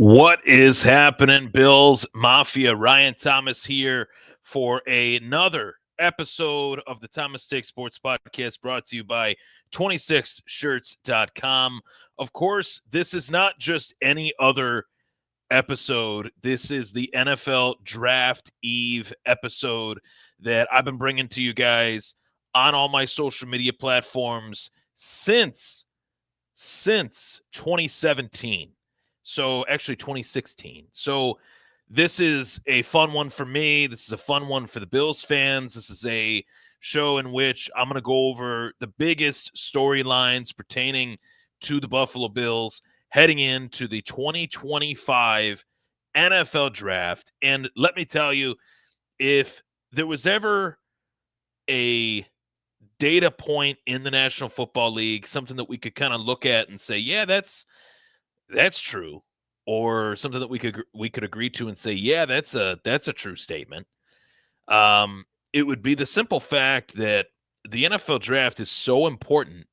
What is happening, Bills Mafia? Ryan Thomas here for another episode of the Thomas Take Sports Podcast brought to you by 26shirts.com. Of course, this is not just any other episode. This is the NFL Draft Eve episode that I've been bringing to you guys on all my social media platforms since 2017. So actually 2016. So this is a fun one for me. This is a fun one for the Bills fans. This is a show in which I'm going to go over the biggest storylines pertaining to the Buffalo Bills heading into the 2025 NFL draft. And let me tell you, if there was ever a data point in the National Football League, something that we could kind of look at and say, yeah, that's true, or something that we could agree to and say, yeah, that's a true statement. It would be the simple fact that the NFL draft is so important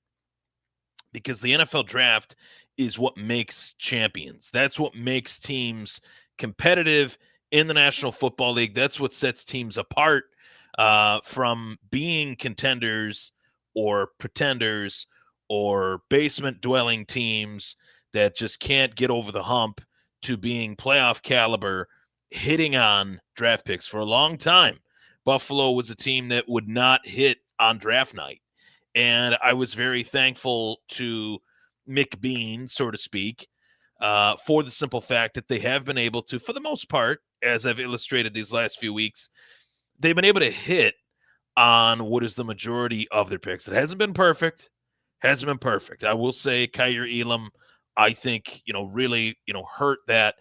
because the NFL draft is what makes champions. That's what makes teams competitive in the National Football League. That's what sets teams apart from being contenders or pretenders or basement dwelling teams that just can't get over the hump to being playoff caliber, hitting on draft picks. For a long time, Buffalo was a team that would not hit on draft night. And I was very thankful to Mick Bean, so to speak, for the simple fact that they have been able to, for the most part, as I've illustrated these last few weeks, they've been able to hit on what is the majority of their picks. It hasn't been perfect. I will say Kaiir Elam, I think, really, hurt that,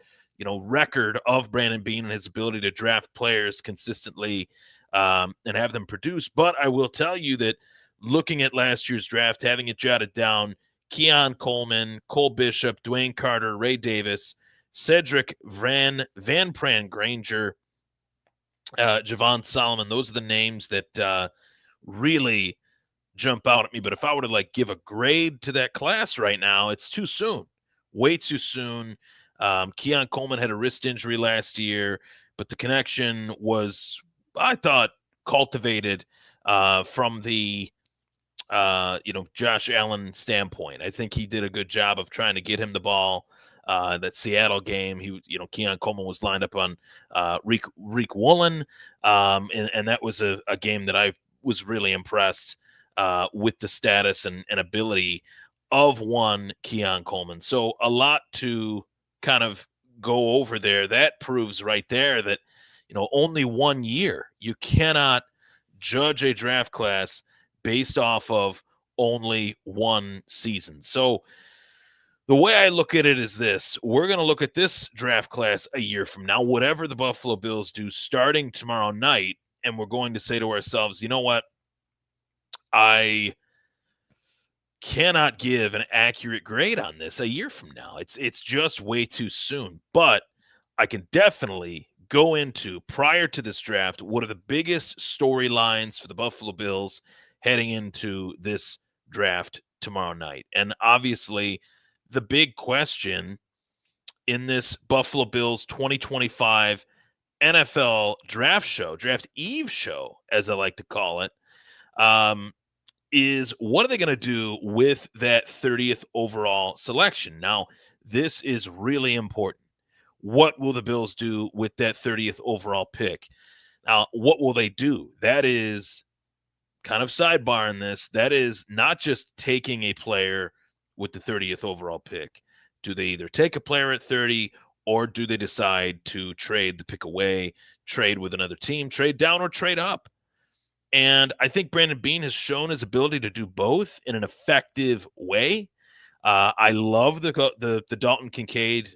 record of Brandon Beane and his ability to draft players consistently and have them produce. But I will tell you that looking at last year's draft, having it jotted down, Keon Coleman, Cole Bishop, Dwayne Carter, Ray Davis, Cedric Van Pran Granger, Javon Solomon, those are the names that really jump out at me. But if I were to give a grade to that class right now, it's too soon, way too soon. Keon Coleman had a wrist injury last year, but the connection was, I thought, cultivated from the Josh Allen standpoint. I think he did a good job of trying to get him the ball. That Seattle game, Keon Coleman was lined up on Riq Woolen, and that was a game that I was really impressed with the status and ability of one Keon Coleman. So a lot to kind of go over there. That proves right there that, only 1 year. You cannot judge a draft class based off of only one season. So the way I look at it is this. We're going to look at this draft class a year from now, whatever the Buffalo Bills do starting tomorrow night, and we're going to say to ourselves, you know what? I cannot give an accurate grade on this a year from now. It's just way too soon. But I can definitely go into, prior to this draft, what are the biggest storylines for the Buffalo Bills heading into this draft tomorrow night. And obviously, the big question in this Buffalo Bills 2025 NFL draft eve show, as I like to call it, is what are they going to do with that 30th overall selection? Now, this is really important. What will the Bills do with that 30th overall pick? Now, what will they do? That is kind of sidebar in this. That is not just taking a player with the 30th overall pick. Do they either take a player at 30 or do they decide to trade the pick away, trade with another team, trade down, or trade up? And I think Brandon Beane has shown his ability to do both in an effective way. I love the Dalton Kincaid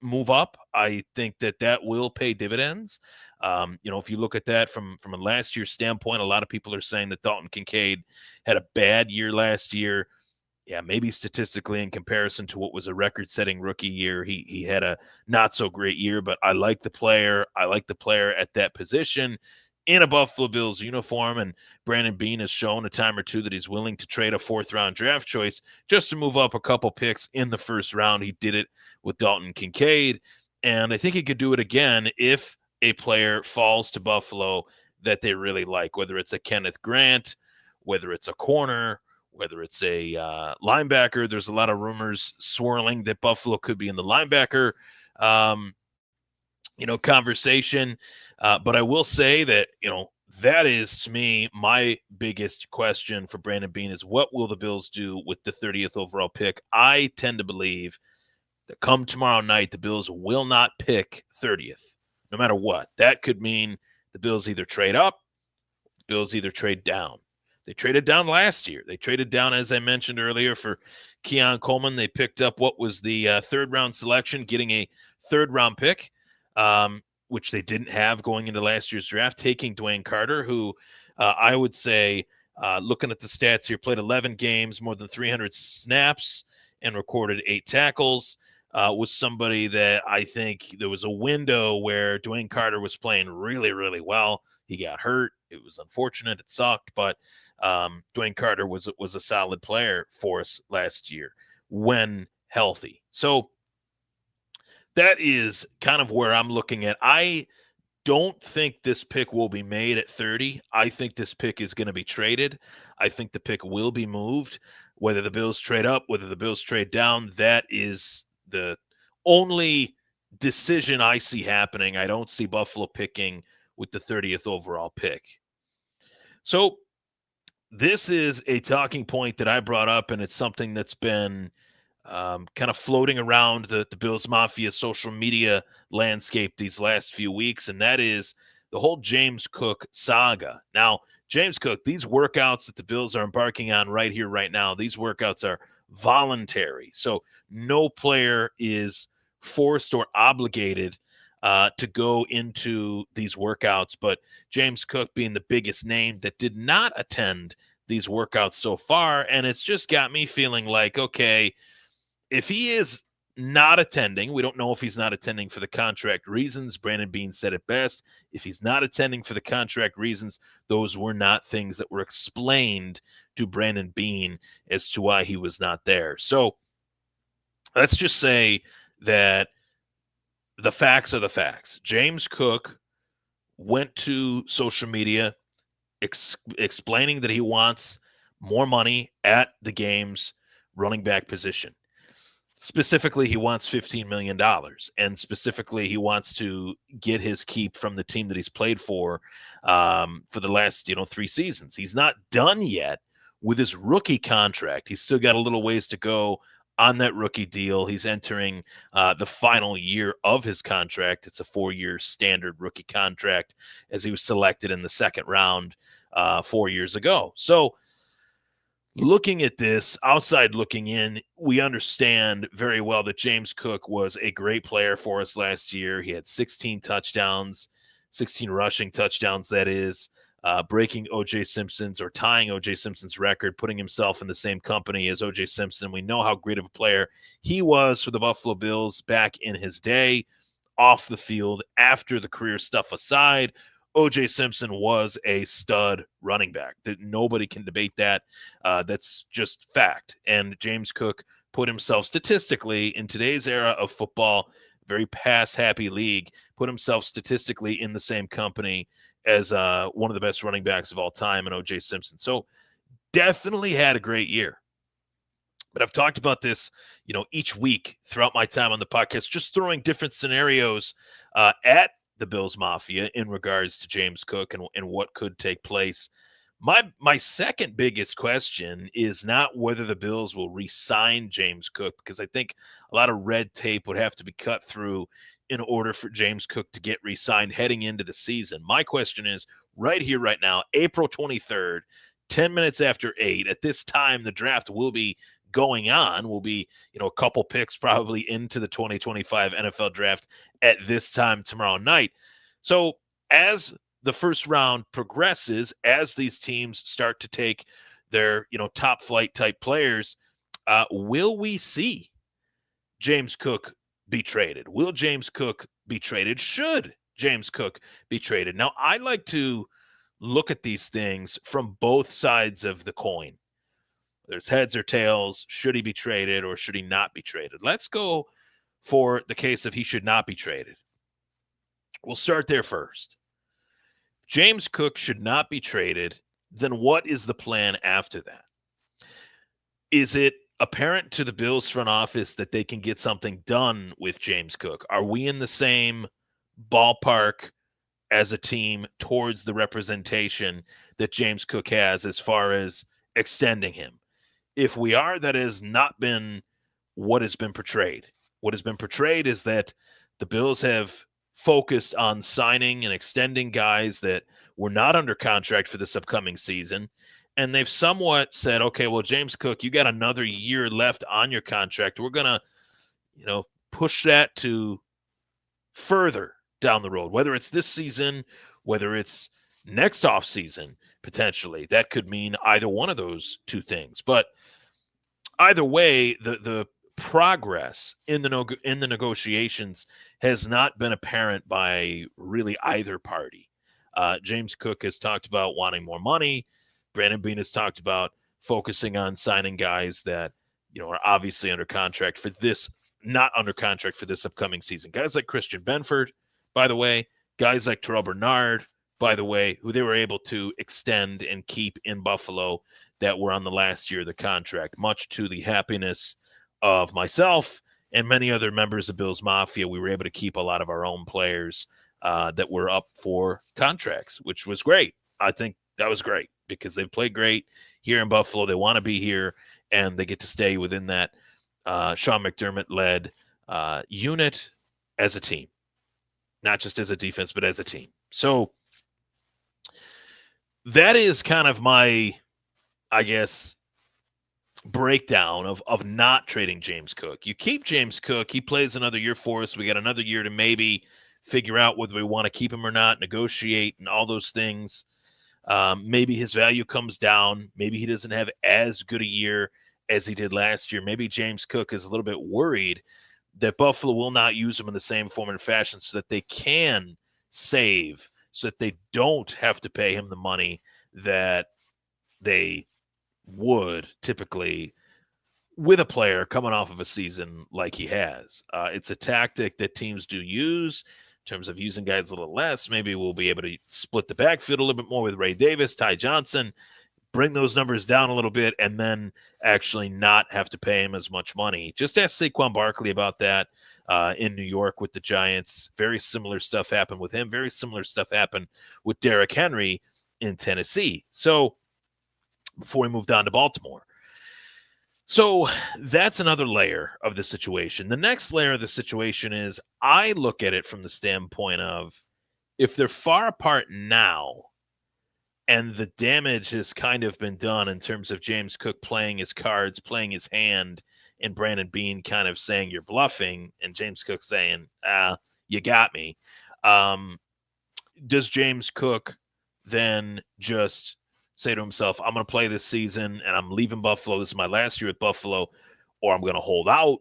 move up. I think that will pay dividends. If you look at that from a last year's standpoint, a lot of people are saying that Dalton Kincaid had a bad year last year. Yeah, maybe statistically in comparison to what was a record-setting rookie year, he had a not so great year. But I like the player. I like the player at that position in a Buffalo Bills uniform, and Brandon Beane has shown a time or two that he's willing to trade a 4th-round draft choice just to move up a couple picks in the first round. He did it with Dalton Kincaid, and I think he could do it again if a player falls to Buffalo that they really like, whether it's a Kenneth Grant, whether it's a corner, whether it's a linebacker. There's a lot of rumors swirling that Buffalo could be in the linebacker conversation. But I will say that, that is, to me, my biggest question for Brandon Beane is what will the Bills do with the 30th overall pick? I tend to believe that come tomorrow night, the Bills will not pick 30th, no matter what. That could mean the Bills either trade up, the Bills either trade down. They traded down last year. They traded down, as I mentioned earlier, for Keon Coleman. They picked up what was the 3rd-round selection, getting a 3rd-round pick, which they didn't have going into last year's draft, taking DeWayne Carter, who I would say, looking at the stats here, played 11 games, more than 300 snaps, and recorded 8 tackles, was somebody that I think there was a window where DeWayne Carter was playing really, really well. He got hurt. It was unfortunate. It sucked, but DeWayne Carter was a solid player for us last year when healthy. So that is kind of where I'm looking at. I don't think this pick will be made at 30. I think this pick is going to be traded. I think the pick will be moved. Whether the Bills trade up, whether the Bills trade down, that is the only decision I see happening. I don't see Buffalo picking with the 30th overall pick. So this is a talking point that I brought up, and it's something that's been kind of floating around the Bills Mafia social media landscape these last few weeks, and that is the whole James Cook saga. Now, James Cook, these workouts that the Bills are embarking on right here, right now, these workouts are voluntary. So no player is forced or obligated to go into these workouts, but James Cook being the biggest name that did not attend these workouts so far, and it's just got me feeling like, okay, if he is not attending, we don't know if he's not attending for the contract reasons. Brandon Beane said it best. If he's not attending for the contract reasons, those were not things that were explained to Brandon Beane as to why he was not there. So let's just say that the facts are the facts. James Cook went to social media explaining that he wants more money at the game's running back position. Specifically, he wants $15 million, and specifically, he wants to get his keep from the team that he's played for the last 3 seasons. He's not done yet with his rookie contract. He's still got a little ways to go on that rookie deal. He's entering the final year of his contract. It's a 4-year standard rookie contract, as he was selected in the 2nd round 4 years ago. So looking at this, outside looking in, we understand very well that James Cook was a great player for us last year. He had 16 touchdowns, 16 rushing touchdowns, that is, breaking O.J. Simpson's or tying O.J. Simpson's record, putting himself in the same company as O.J. Simpson. We know how great of a player he was for the Buffalo Bills back in his day, off the field, after the career stuff aside. O.J. Simpson was a stud running back. That nobody can debate that. That's just fact. And James Cook put himself statistically in today's era of football, very pass-happy league, put himself statistically in the same company as one of the best running backs of all time in O.J. Simpson. So definitely had a great year. But I've talked about this, each week throughout my time on the podcast, just throwing different scenarios at the Bills Mafia in regards to James Cook and what could take place. My second biggest question is not whether the Bills will re-sign James Cook, because I think a lot of red tape would have to be cut through in order for James Cook to get re-signed heading into the season. My question is, right here, right now, April 23rd, 10 minutes after 8, at this time, the draft will be going on. Will be, a couple picks probably into the 2025 NFL draft at this time tomorrow night. So as the first round progresses, as these teams start to take their, top flight type players, will we see James Cook be traded? Will James Cook be traded? Should James Cook be traded? Now, I like to look at these things from both sides of the coin. There's heads or tails. Should he be traded or should he not be traded? Let's go for the case of he should not be traded. We'll start there first. James Cook should not be traded. Then what is the plan after that? Is it apparent to the Bills front office that they can get something done with James Cook? Are we in the same ballpark as a team towards the representation that James Cook has as far as extending him? If we are, that has not been what has been portrayed. What has been portrayed is that the Bills have focused on signing and extending guys that were not under contract for this upcoming season. And they've somewhat said, okay, well, James Cook, you got another year left on your contract. We're going to, push that to further down the road, whether it's this season, whether it's next off season, potentially. That could mean either one of those two things. But either way, the progress in the negotiations has not been apparent by really either party. James Cook has talked about wanting more money. Brandon Beane has talked about focusing on signing guys that are obviously under contract for this, not under contract for this upcoming season. Guys like Christian Benford, by the way, guys like Terrell Bernard, by the way, who they were able to extend and keep in Buffalo that were on the last year of the contract, much to the happiness of myself and many other members of Bills Mafia. We were able to keep a lot of our own players that were up for contracts, which was great. I think that was great because they've played great here in Buffalo. They want to be here, and they get to stay within that Sean McDermott-led unit as a team, not just as a defense, but as a team. So that is kind of my, I guess, breakdown of not trading James Cook. You keep James Cook. He plays another year for us. We got another year to maybe figure out whether we want to keep him or not, negotiate and all those things. Maybe his value comes down. Maybe he doesn't have as good a year as he did last year. Maybe James Cook is a little bit worried that Buffalo will not use him in the same form and fashion so that they can save, so that they don't have to pay him the money that they would typically with a player coming off of a season like he has. It's a tactic that teams do use in terms of using guys a little less. Maybe we'll be able to split the backfield a little bit more with Ray Davis, Ty Johnson, bring those numbers down a little bit, and then actually not have to pay him as much money. Just ask Saquon Barkley about that in New York with the Giants. Very similar stuff happened with him. Very similar stuff happened with Derrick Henry in Tennessee. So before he moved on to Baltimore. So that's another layer of the situation. The next layer of the situation is I look at it from the standpoint of if they're far apart now and the damage has kind of been done in terms of James Cook playing his cards, playing his hand, and Brandon Beane kind of saying you're bluffing, and James Cook saying, you got me. Does James Cook then just say to himself, I'm going to play this season and I'm leaving Buffalo. This is my last year at Buffalo, or I'm going to hold out?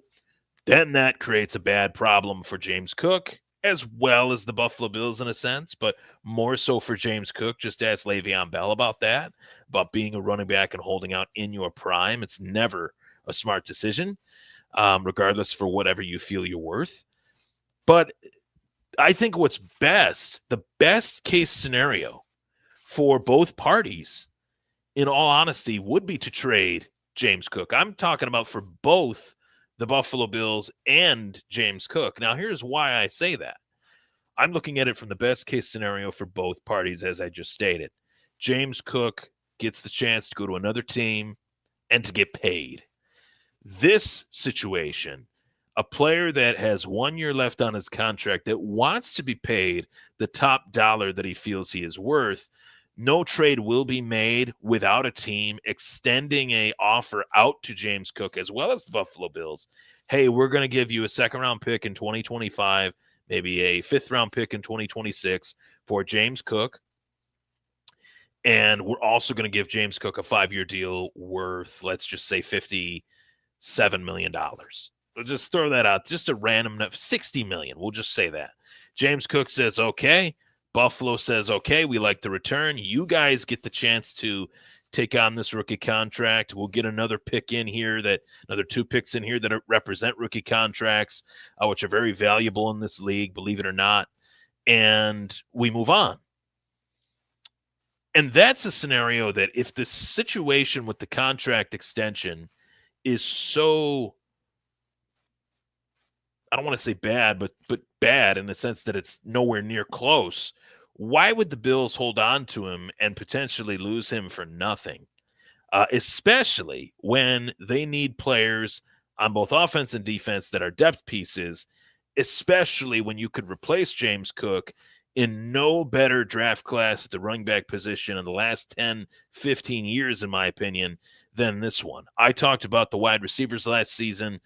Then that creates a bad problem for James Cook as well as the Buffalo Bills in a sense, but more so for James Cook. Just ask Le'Veon Bell about that, about being a running back and holding out in your prime. It's never a smart decision, regardless for whatever you feel you're worth. But I think what's best, the best case scenario for both parties, in all honesty, would be to trade James Cook. I'm talking about for both the Buffalo Bills and James Cook. Now, here's why I say that. I'm looking at it from the best case scenario for both parties, as I just stated. James Cook gets the chance to go to another team and to get paid. This situation, a player that has 1 year left on his contract that wants to be paid the top dollar that he feels he is worth, no trade will be made without a team extending an offer out to James Cook as well as the Buffalo Bills. Hey, we're going to give you a second-round pick in 2025, maybe a fifth-round pick in 2026 for James Cook. And we're also going to give James Cook a 5-year deal worth, let's just say, $57 million. We'll just throw that out. Just a random $60 million. We'll just say that. James Cook says, okay, Buffalo says, okay, we like the return. You guys get the chance to take on this rookie contract. We'll get another pick in here, another 2 picks in here that represent rookie contracts, which are very valuable in this league, believe it or not. And we move on. And that's a scenario that if the situation with the contract extension is so, I don't want to say bad, but bad in the sense that it's nowhere near close, why would the Bills hold on to him and potentially lose him for nothing? Especially when they need players on both offense and defense that are depth pieces, especially when you could replace James Cook in no better draft class at the running back position in the last 10, 15 years, in my opinion, than this one. I talked about the wide receivers last season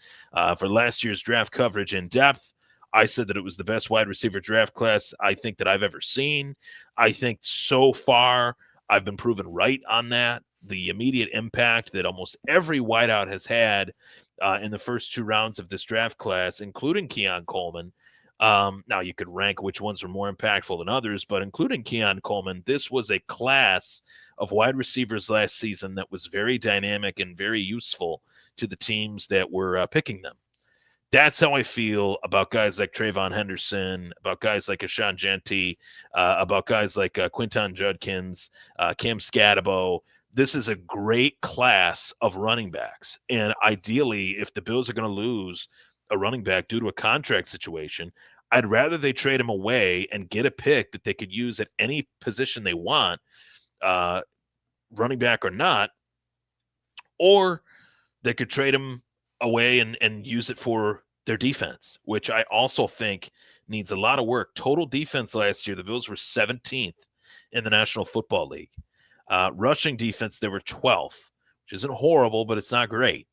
for last year's draft coverage in depth. I said that it was the best wide receiver draft class I think that I've ever seen. I think so far I've been proven right on that. The immediate impact that almost every wideout has had in the first 2 rounds of this draft class, including Keon Coleman. Now, you could rank which ones were more impactful than others, but including Keon Coleman, this was a class of wide receivers last season that was very dynamic and very useful to the teams that were picking them. That's how I feel about guys like Trayvon Henderson, about guys like Ashawn Jeanty, about guys like Quinton Judkins, Cam Scatabo. This is a great class of running backs. And ideally, if the Bills are going to lose a running back due to a contract situation, I'd rather they trade him away and get a pick that they could use at any position they want, running back or not, or they could trade him away and use it for their defense, which I also think needs a lot of work. Total defense last year, the Bills were 17th in the National Football League. Rushing defense, they were 12th, which isn't horrible, but it's not great.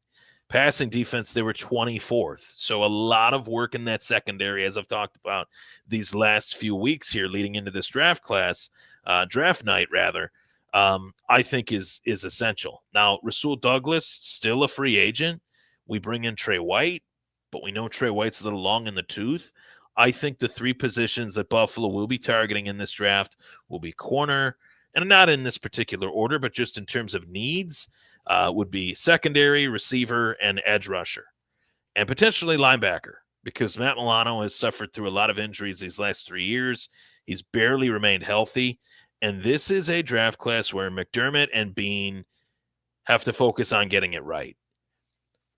Passing defense, they were 24th. So a lot of work in that secondary, as I've talked about these last few weeks here leading into this draft night rather, I think is essential. Now, Rasul Douglas, still a free agent. We bring in Trey White, but we know Trey White's a little long in the tooth. I think the 3 positions that Buffalo will be targeting in this draft will be corner, and not in this particular order, but just in terms of needs, would be secondary, receiver, and edge rusher, and potentially linebacker, because Matt Milano has suffered through a lot of injuries these last 3 years. He's barely remained healthy, and this is a draft class where McDermott and Bean have to focus on getting it right.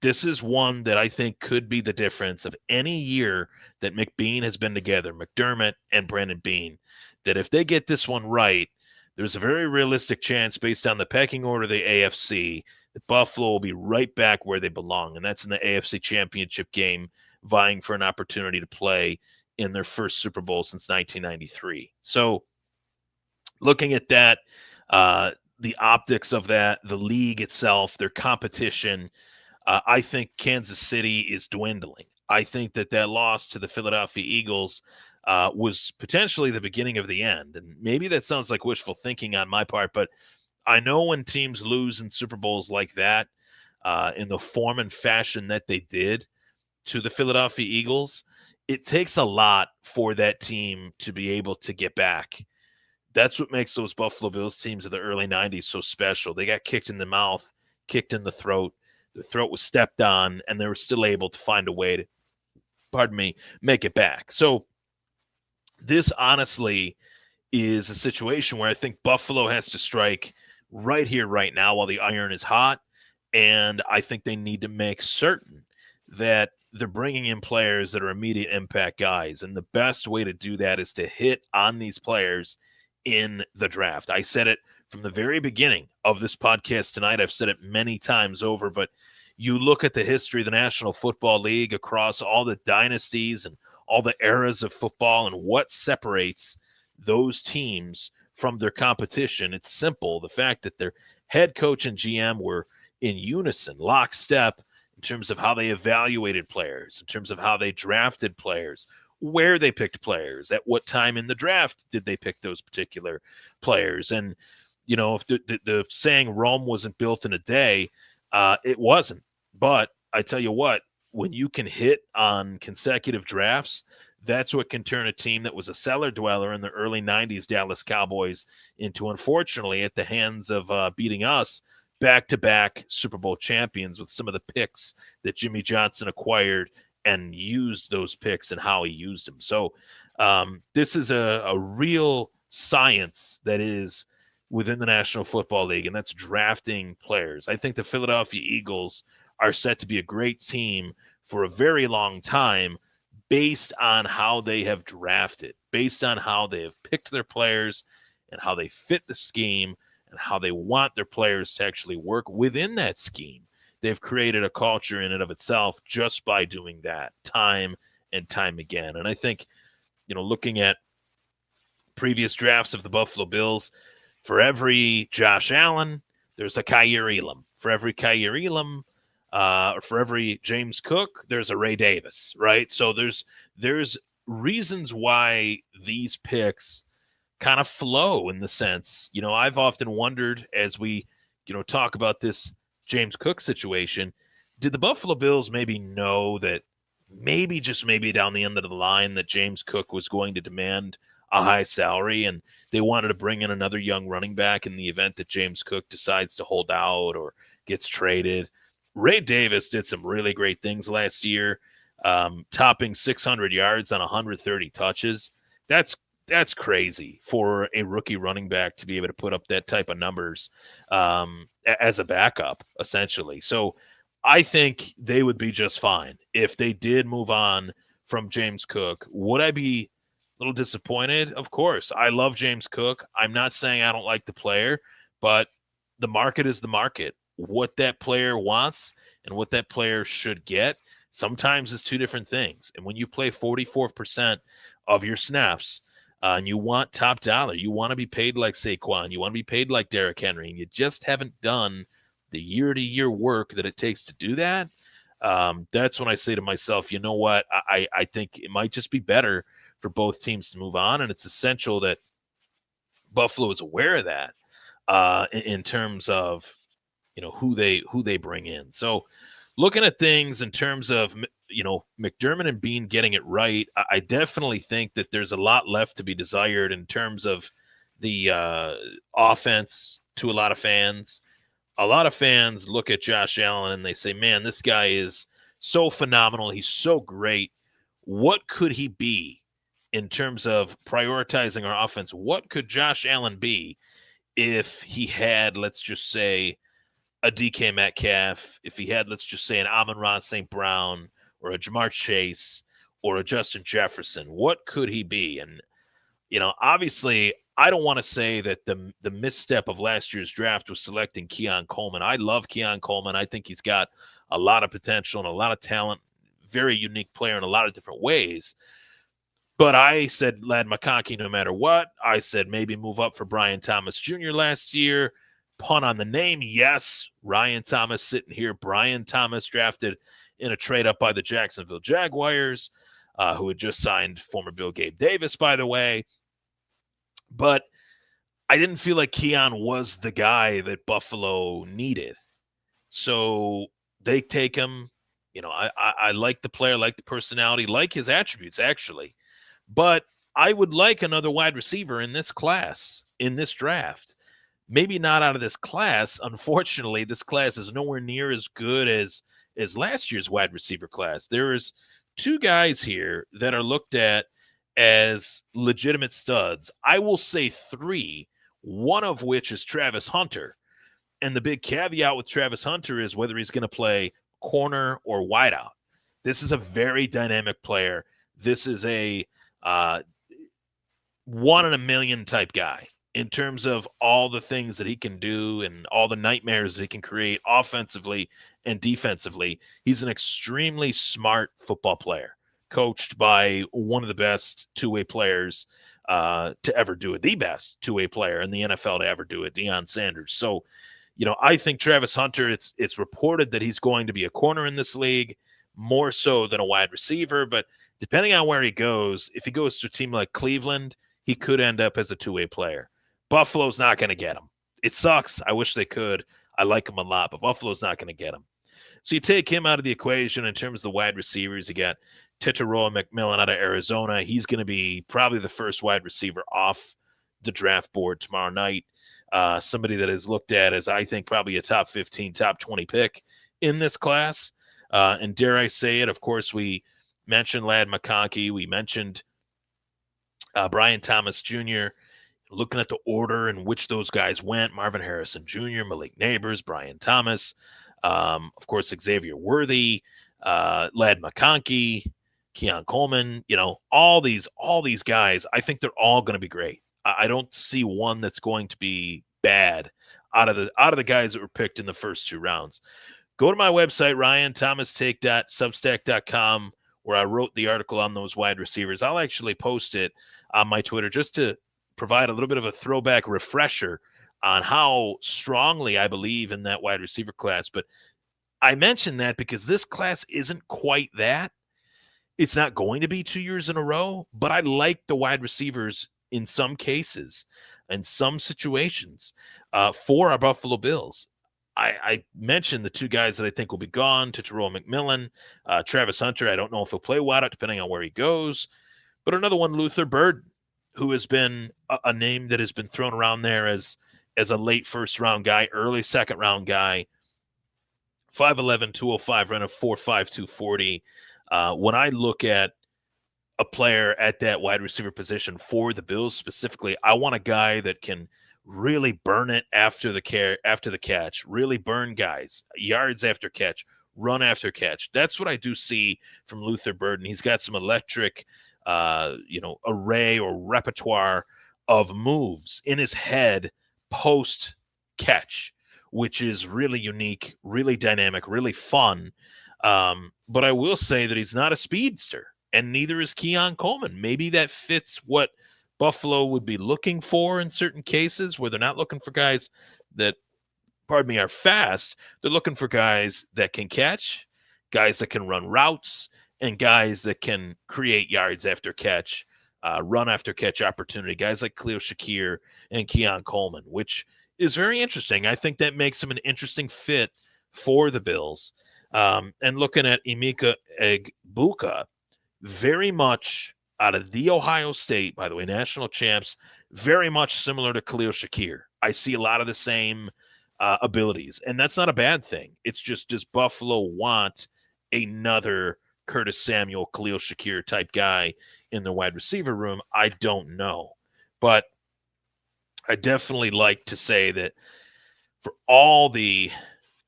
This is one that I think could be the difference of any year that McBean has been together, McDermott and Brandon Bean, that if they get this one right, there's a very realistic chance based on the pecking order of the AFC that Buffalo will be right back where they belong, and that's in the AFC Championship game, vying for an opportunity to play in their first Super Bowl since 1993. So looking at that, the optics of that, the league itself, their competition, I think Kansas City is dwindling. I think that loss to the Philadelphia Eagles was potentially the beginning of the end. And maybe that sounds like wishful thinking on my part, but I know when teams lose in Super Bowls like that, in the form and fashion that they did to the Philadelphia Eagles, it takes a lot for that team to be able to get back. That's what makes those Buffalo Bills teams of the early 90s so special. They got kicked in the mouth, kicked in the throat. The throat was stepped on, and they were still able to find a way to, make it back. So this honestly is a situation where I think Buffalo has to strike right here, right now, while the iron is hot. And I think they need to make certain that they're bringing in players that are immediate impact guys. And the best way to do that is to hit on these players in the draft. I said it from the very beginning of this podcast tonight. I've said it many times over, but you look at the history of the National Football League across all the dynasties and all the eras of football and what separates those teams from their competition. It's simple. The fact that their head coach and GM were in unison, lockstep, in terms of how they evaluated players, in terms of how they drafted players, where they picked players, at what time in the draft did they pick those particular players. And, you know, if the saying Rome wasn't built in a day, it wasn't. But I tell you what, when you can hit on consecutive drafts, That's what can turn a team that was a cellar dweller in the early 90s Dallas Cowboys into, unfortunately, at the hands of beating us, back-to-back Super Bowl champions with some of the picks that Jimmy Johnson acquired and used those picks and how he used them. So this is a real science that is within the National Football League, and that's drafting players. I think the Philadelphia Eagles are set to be a great team for a very long time based on how they have drafted, based on how they have picked their players and how they fit the scheme and how they want their players to actually work within that scheme. They've created a culture in and of itself just by doing that time and time again. And I think, looking at previous drafts of the Buffalo Bills, for every Josh Allen, there's a Kaiir Elam. For every Kaiir Elam, for every James Cook, there's a Ray Davis, right? So there's reasons why these picks kind of flow in the sense, I've often wondered as we, talk about this James Cook situation, did the Buffalo Bills maybe know that maybe, just maybe down the end of the line that James Cook was going to demand a high salary and they wanted to bring in another young running back in the event that James Cook decides to hold out or gets traded? Ray Davis did some really great things last year, topping 600 yards on 130 touches. That's crazy for a rookie running back to be able to put up that type of numbers as a backup, essentially. So I think they would be just fine if they did move on from James Cook. Would I be a little disappointed? Of course. I love James Cook. I'm not saying I don't like the player, but the market is the market. What that player wants and what that player should get sometimes is two different things. And when you play 44% of your snaps and you want top dollar, you want to be paid like Saquon, you want to be paid like Derrick Henry, and you just haven't done the year-to-year work that it takes to do that, that's when I say to myself, you know what, I think it might just be better for both teams to move on, and it's essential that Buffalo is aware of that in terms of who they bring in. So looking at things in terms of McDermott and Beane getting it right, I definitely think that there's a lot left to be desired in terms of the offense to a lot of fans. A lot of fans look at Josh Allen and they say, man, this guy is so phenomenal. He's so great. What could he be in terms of prioritizing our offense? What could Josh Allen be if he had, let's just say, a DK Metcalf, if he had, let's just say, an Amon-Ra St. Brown or a Jamar Chase or a Justin Jefferson? What could he be? And, obviously, I don't want to say that the misstep of last year's draft was selecting Keon Coleman. I love Keon Coleman. I think he's got a lot of potential and a lot of talent, very unique player in a lot of different ways. But I said Ladd McConkey no matter what. I said maybe move up for Brian Thomas Jr. last year. Pun on the name, yes. Ryan Thomas sitting here. Brian Thomas drafted in a trade up by the Jacksonville Jaguars, who had just signed former Bill Gabe Davis, by the way. But I didn't feel like Keon was the guy that Buffalo needed. So they take him. I like the player, like the personality, like his attributes, actually. But I would like another wide receiver in this class, in this draft. Maybe not out of this class. Unfortunately, this class is nowhere near as good as last year's wide receiver class. There is two guys here that are looked at as legitimate studs. I will say three, one of which is Travis Hunter. And the big caveat with Travis Hunter is whether he's going to play corner or wideout. This is a very dynamic player. This is a 1 in a million type guy in terms of all the things that he can do and all the nightmares that he can create offensively and defensively. He's an extremely smart football player, coached by one of the best two-way players to ever do it, the best two-way player in the NFL to ever do it, Deion Sanders. So, I think Travis Hunter, it's reported that he's going to be a corner in this league, more so than a wide receiver. But depending on where he goes, if he goes to a team like Cleveland, he could end up as a two-way player. Buffalo's not going to get him. It sucks. I wish they could. I like him a lot, but Buffalo's not going to get him. So you take him out of the equation in terms of the wide receivers. You got Titaroa McMillan out of Arizona. He's going to be probably the first wide receiver off the draft board tomorrow night. Somebody that is looked at as, I think, probably a top 15, top 20 pick in this class. And dare I say it, of course, we mentioned Ladd McConkey. We mentioned Brian Thomas Jr., looking at the order in which those guys went: Marvin Harrison Jr., Malik Neighbors, Brian Thomas, of course, Xavier Worthy, Ladd McConkey, Keon Coleman, all these guys. I think they're all going to be great. I don't see one that's going to be bad out of the guys that were picked in the first 2 rounds. Go to my website, RyanThomasTake.substack.com, where I wrote the article on those wide receivers. I'll actually post it on my Twitter just to provide a little bit of a throwback refresher on how strongly I believe in that wide receiver class. But I mention that because this class isn't quite that. It's not going to be 2 years in a row, but I like the wide receivers in some cases, in some situations, for our Buffalo Bills. I mentioned the 2 guys that I think will be gone: Titaroa McMillan, Travis Hunter. I don't know if he'll play wideout depending on where he goes. But another one, Luther Burden, who has been a name that has been thrown around there as a late first-round guy, early second-round guy, 5'11", 205, ran a 4.5, 240. When I look at a player at that wide receiver position for the Bills specifically, I want a guy that can really burn it after the catch, really burn guys, yards after catch, run after catch. That's what I do see from Luther Burden. He's got some electric, array or repertoire of moves in his head post catch, which is really unique, really dynamic, really fun. But I will say that he's not a speedster, and neither is Keon Coleman. Maybe that fits what Buffalo would be looking for in certain cases, where they're not looking for guys that, are fast. They're looking for guys that can catch, guys that can run routes, and guys that can create yards after catch, run after catch opportunity, guys like Khalil Shakir and Keon Coleman, which is very interesting. I think that makes him an interesting fit for the Bills. And looking at Emeka Egbuka, very much out of the Ohio State, by the way, national champs, very much similar to Khalil Shakir. I see a lot of the same abilities, and that's not a bad thing. It's just, does Buffalo want another Curtis Samuel, Khalil Shakir type guy in the wide receiver room? I don't know. But I definitely like to say that for all the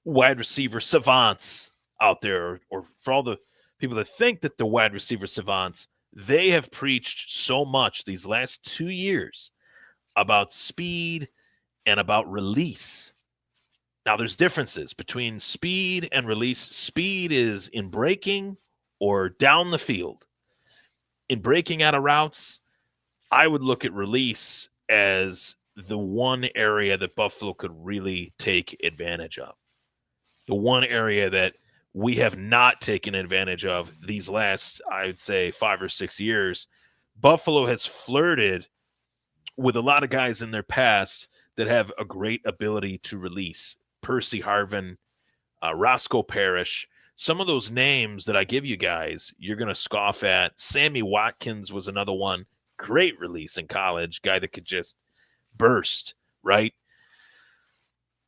wide receiver savants out there, or for all the people that think that the wide receiver savants, they have preached so much these last 2 years about speed and about release. Now, there's differences between speed and release. Speed is in breaking or down the field. In breaking out of routes, I would look at release as the one area that Buffalo could really take advantage of. The one area that we have not taken advantage of these last, I would say, 5 or 6 years. Buffalo has flirted with a lot of guys in their past that have a great ability to release. Percy Harvin, Roscoe Parrish, some of those names that I give you guys, you're going to scoff at. Sammy Watkins was another one. Great release in college, guy that could just burst, right?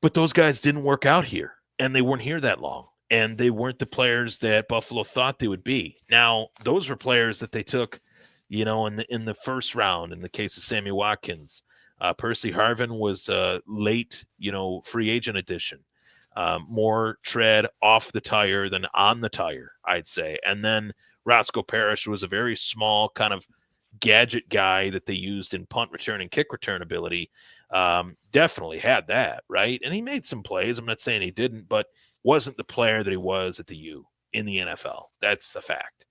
But those guys didn't work out here, and they weren't here that long, and they weren't the players that Buffalo thought they would be. Now, those were players that they took, in the first round. In the case of Sammy Watkins, Percy Harvin was late, free agent addition. More tread off the tire than on the tire, I'd say. And then Roscoe Parrish was a very small kind of gadget guy that they used in punt return and kick return ability. Definitely had that, right? And he made some plays. I'm not saying he didn't, but wasn't the player that he was at the U in the NFL. That's a fact.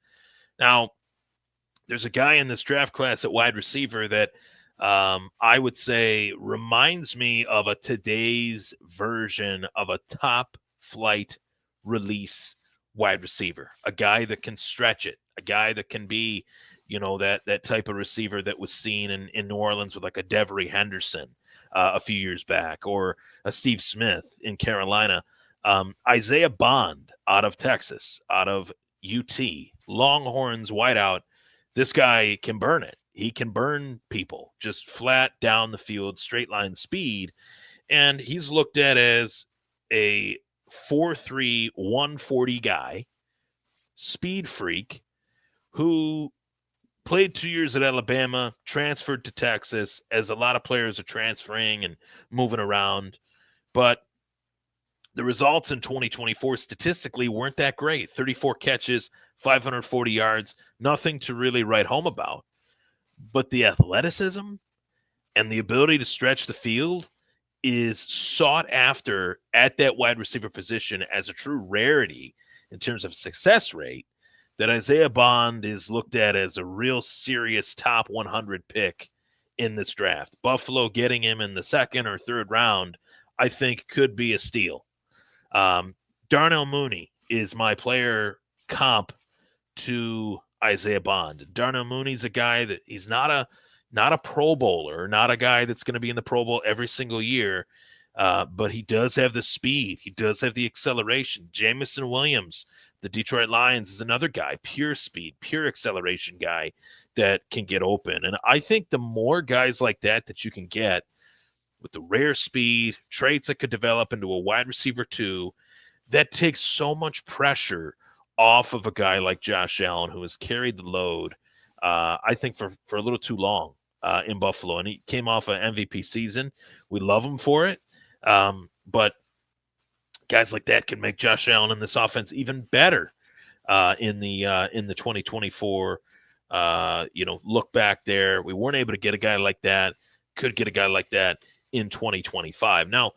Now, there's a guy in this draft class at wide receiver that I would say reminds me of a today's version of a top flight release wide receiver, a guy that can stretch it, a guy that can be, that type of receiver that was seen in New Orleans with like a Devery Henderson a few years back, or a Steve Smith in Carolina. Isaiah Bond out of Texas, out of UT, Longhorns wideout. This guy can burn it. He can burn people just flat down the field, straight line speed. And he's looked at as a 4.3, 140 guy, speed freak, who played 2 years at Alabama, transferred to Texas, as a lot of players are transferring and moving around. But the results in 2024 statistically weren't that great. 34 catches, 540 yards, nothing to really write home about. But the athleticism and the ability to stretch the field is sought after at that wide receiver position as a true rarity in terms of success rate, that Isaiah Bond is looked at as a real serious top 100 pick in this draft. Buffalo getting him in the second or third round, I think, could be a steal. Darnell Mooney is my player comp to Isaiah Bond. Darnell Mooney's a guy that he's not a Pro Bowler, not a guy that's going to be in the Pro Bowl every single year, but he does have the speed. He does have the acceleration. Jameson Williams, the Detroit Lions, is another guy, pure speed, pure acceleration guy that can get open. And I think the more guys like that you can get with the rare speed, traits that could develop into a wide receiver too, that takes so much pressure off of a guy like Josh Allen, who has carried the load, I think, for a little too long in Buffalo. And he came off an MVP season. We love him for it. But guys like that can make Josh Allen in this offense even better in the 2024 look back there. We weren't able to get a guy like that. Could get a guy like that in 2025. Now,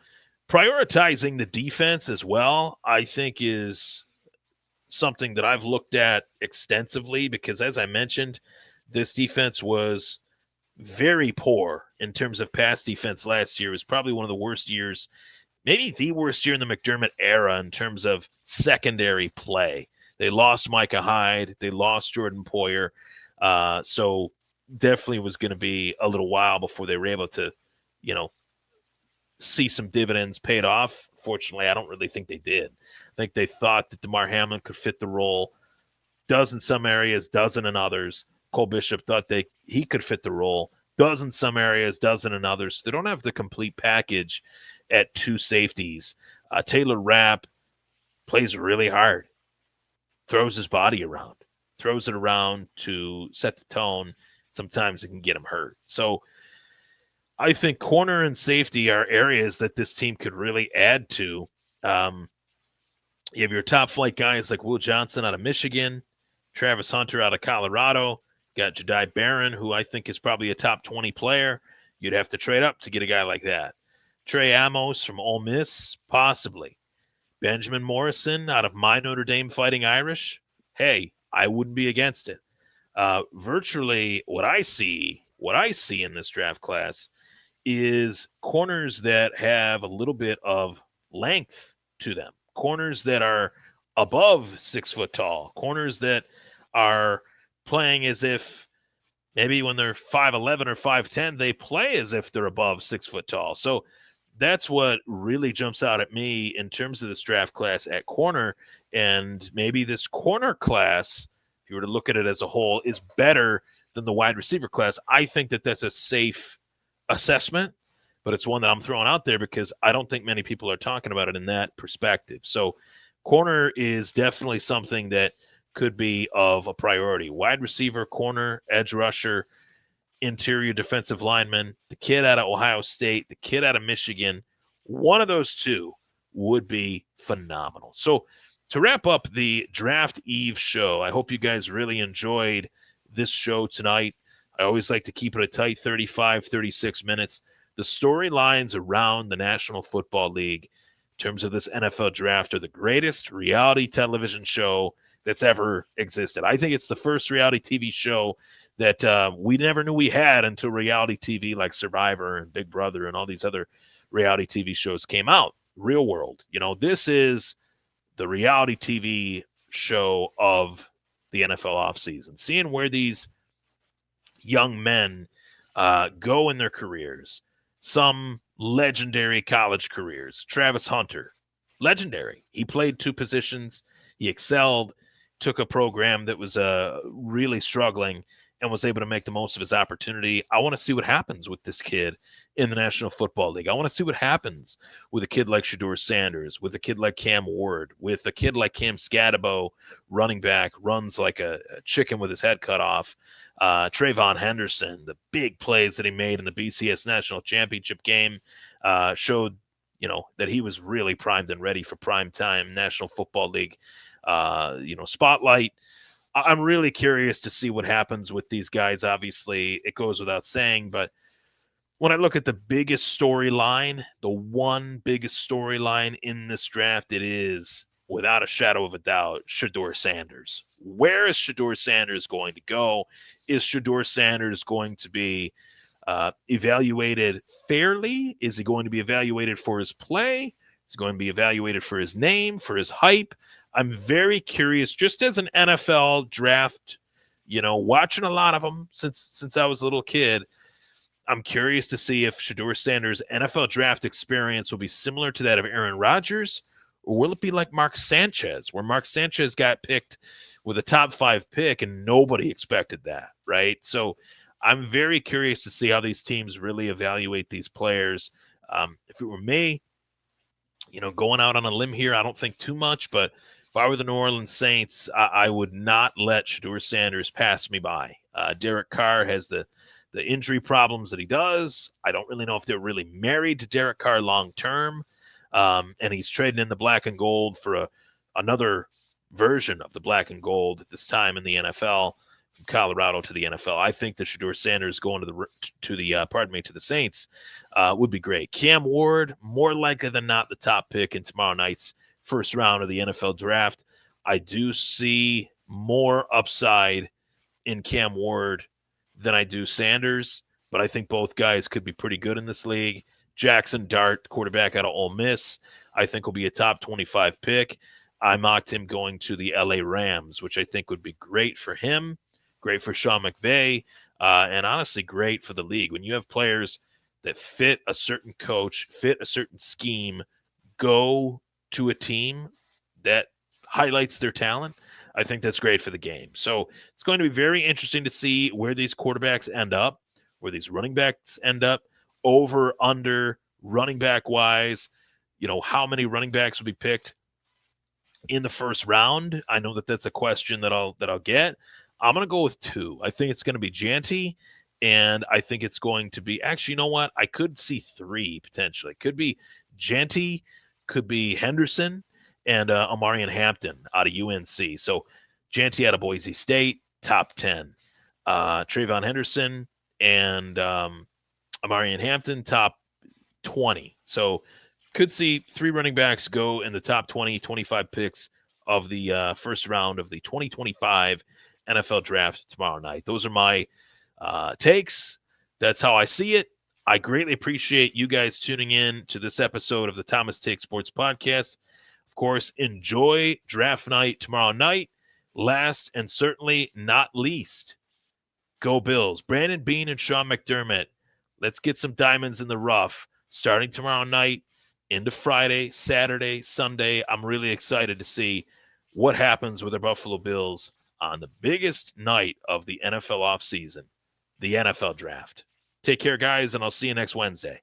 prioritizing the defense as well, I think, is something that I've looked at extensively, because, as I mentioned, this defense was very poor in terms of pass defense last year. It was probably one of the worst years, maybe the worst year in the McDermott era in terms of secondary play. They lost Micah Hyde. They lost Jordan Poyer. So definitely was going to be a little while before they were able to, see some dividends paid off. Fortunately, I don't really think they did. I think they thought that Damar Hamlin could fit the role. Does in some areas, doesn't in others. Cole Bishop thought he could fit the role. Does in some areas, doesn't in others. They don't have the complete package at two safeties. Taylor Rapp plays really hard, throws his body around, throws it around to set the tone. Sometimes it can get him hurt. So I think corner and safety are areas that this team could really add to. You have your top flight guys like Will Johnson out of Michigan, Travis Hunter out of Colorado, got Jahdae Barron, who I think is probably a top 20 player. You'd have to trade up to get a guy like that. Trey Amos from Ole Miss, possibly. Benjamin Morrison out of my Notre Dame Fighting Irish. Hey, I wouldn't be against it. Virtually what I see in this draft class is corners that have a little bit of length to them, corners that are above 6 foot tall, corners that are playing as if maybe when they're 5'11" or 5'10", they play as if they're above 6 foot tall. So that's what really jumps out at me in terms of this draft class at corner. And maybe this corner class, if you were to look at it as a whole, is better than the wide receiver class. I think that that's a safe assessment, but it's one that I'm throwing out there because I don't think many people are talking about it in that perspective. So corner is definitely something that could be of a priority. Wide receiver, corner, edge rusher, interior defensive lineman, the kid out of Ohio State, the kid out of Michigan, one of those two would be phenomenal. So to wrap up the Draft Eve show, I hope you guys really enjoyed this show tonight. I always like to keep it a tight 35, 36 minutes. The storylines around the National Football League in terms of this NFL draft are the greatest reality television show that's ever existed. I think it's the first reality TV show that we never knew we had until reality TV like Survivor and Big Brother and all these other reality TV shows came out. Real World. This is the reality TV show of the NFL offseason. Seeing where these young men go in their careers. Some legendary college careers. Travis Hunter, legendary. He played two positions. He excelled. took a program that was really struggling and was able to make the most of his opportunity. I want to see what happens with this kid in the National Football League. I want to see what happens with a kid like Shedeur Sanders, with a kid like Cam Ward, with a kid like Cam Scadabo, running back, runs like a chicken with his head cut off. Trayvon Henderson, the big plays that he made in the BCS National Championship game showed, that he was really primed and ready for prime time National Football League, spotlight. I'm really curious to see what happens with these guys. Obviously, it goes without saying, but when I look at the biggest storyline, the one biggest storyline in this draft, it is, without a shadow of a doubt, Shedeur Sanders. Where is Shedeur Sanders going to go? Is Shedeur Sanders going to be evaluated fairly? Is he going to be evaluated for his play? Is he going to be evaluated for his name, for his hype? I'm very curious, just as an NFL draft, watching a lot of them since I was a little kid. I'm curious to see if Shedeur Sanders' NFL draft experience will be similar to that of Aaron Rodgers, or will it be like Mark Sanchez, where Mark Sanchez got picked with a top 5 pick and nobody expected that, right? So I'm very curious to see how these teams really evaluate these players. If it were me, going out on a limb here, I don't think too much, but if I were the New Orleans Saints, I would not let Shedeur Sanders pass me by. Derek Carr has the injury problems that he does. I don't really know if they're really married to Derek Carr long term, and he's trading in the black and gold for another version of the black and gold at this time in the NFL, from Colorado to the NFL. I think that Shedeur Sanders going to the Saints would be great. Cam Ward, more likely than not, the top pick in tomorrow night's first round of the NFL draft. I do see more upside in Cam Ward than I do Sanders, but I think both guys could be pretty good in this league. Jackson Dart, quarterback out of Ole Miss, I think will be a top 25 pick. I mocked him going to the LA Rams, which I think would be great for him, great for Sean McVay, and honestly great for the league. When you have players that fit a certain coach, fit a certain scheme, go to a team that highlights their talent, I think that's great for the game. So it's going to be very interesting to see where these quarterbacks end up, where these running backs end up, over, under, running back wise, how many running backs will be picked in the first round. I know that that's a question that I'll get. I'm going to go with 2. I think it's going to be Jeanty, and I think it's going to be, actually, you know what? I could see 3 potentially. Could be Jeanty, could be Henderson, and Omarion Hampton out of UNC. So Jeanty out of Boise State, top 10. Trayvon Henderson and Omarion Hampton, top 20. So could see 3 running backs go in the top 20, 25 picks of the first round of the 2025 NFL draft tomorrow night. Those are my takes. That's how I see it. I greatly appreciate you guys tuning in to this episode of the Thomas Take Sports Podcast. Of course, enjoy draft night tomorrow night. Last and certainly not least, go Bills. Brandon Beane and Sean McDermott. Let's get some diamonds in the rough starting tomorrow night into Friday, Saturday, Sunday. I'm really excited to see what happens with the Buffalo Bills on the biggest night of the NFL offseason, the NFL draft. Take care, guys, and I'll see you next Wednesday.